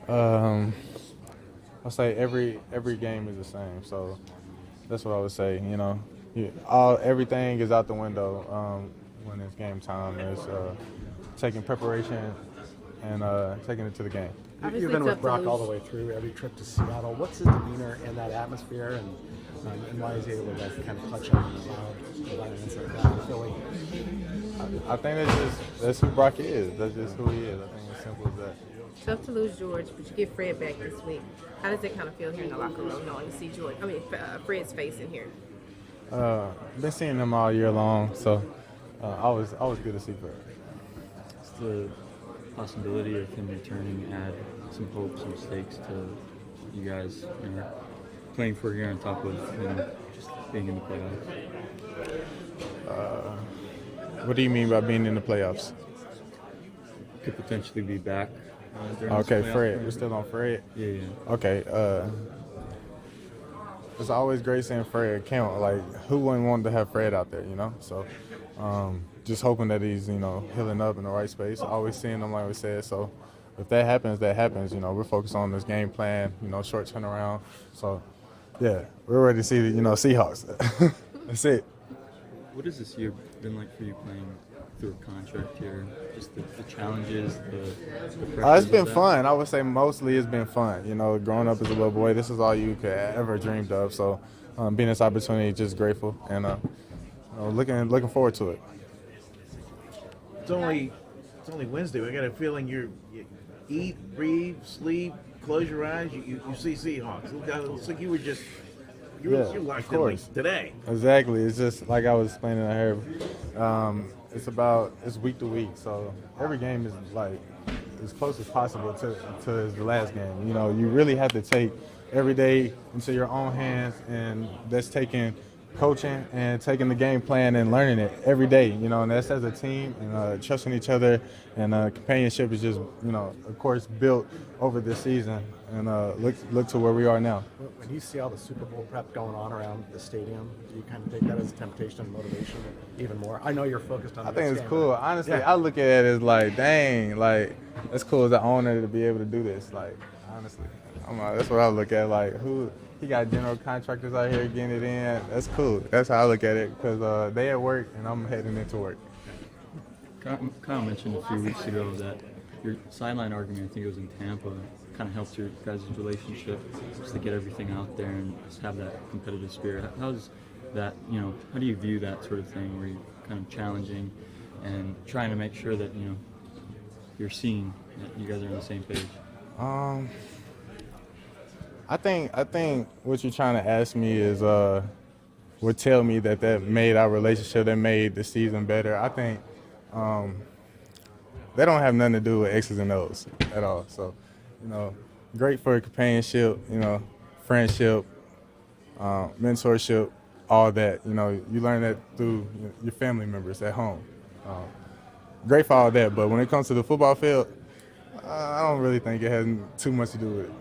Um, I say every game is the same, so that's what I would say. Everything is out the window when it's game time. It's taking preparation and taking it to the game. You've Obviously, been with tough to Brock all the lose. way through every trip to Seattle. What's his demeanor in that atmosphere, and why is he able to kind of clutch up in the loud environments like that in Philly? I think that's who Brock is. That's just who he is. I think it's simple as that. Tough to lose George, but you get Fred back this week. How does it kind of feel here in the locker room, knowing to see Fred's face in here? Been seeing him all year long, so always good to see Fred. Does the possibility of him returning add some hope, some stakes to you guys playing for a year on top of just being in the playoffs? What do you mean by being in the playoffs? Could potentially be back. During this Okay, playoff Fred. run. We're still on Fred. Yeah. Okay. It's always great seeing Fred count. Like, who wouldn't want to have Fred out there, So, just hoping that he's, healing up in the right space. Always seeing him, like we said. So, if that happens, that happens. We're focused on this game plan, short turnaround. So, yeah, we're ready to see the, Seahawks. That's it. What has this year been like for you playing through a contract here? Just the challenges, the pressures It's been of that? fun. I would say mostly it's been fun. Growing up as a little boy, this is all you could ever dreamed of. So, being this opportunity, just grateful and looking forward to it. It's only Wednesday. I got a feeling you eat, breathe, sleep, close your eyes. You see Seahawks. It looks like you were just you're locked in like today. Exactly. It's just like I was explaining to her. It's week to week, so every game is like as close as possible to the last game. You really have to take every day into your own hands, and that's taking coaching and taking the game plan and learning it every day. And that's as a team and trusting each other, and companionship is just of course built over this season, and look to where we are now. When you see all the Super Bowl prep going on around the stadium, do you kind of take that as temptation and motivation even more? I know you're focused on. I the think next it's game, cool. but- Honestly, Yeah. I look at it as like, dang, like that's cool as an owner to be able to do this. Like, honestly, that's what I look at. Like, he got general contractors out here getting it in. That's cool. That's how I look at it because they at work and I'm heading into work. Kyle mentioned a few weeks ago that your sideline argument, I think it was in Tampa, kind of helped your guys' relationship just to get everything out there and just have that competitive spirit. How's that, how do you view that sort of thing where you're kind of challenging and trying to make sure that, you're seeing that you guys are on the same page? I think what you're trying to ask me is would tell me that made our relationship, that made the season better. I think they don't have nothing to do with X's and O's at all. So, great for companionship, friendship, mentorship, all that. You learn that through your family members at home. Great for all that, but when it comes to the football field, I don't really think it has too much to do with it.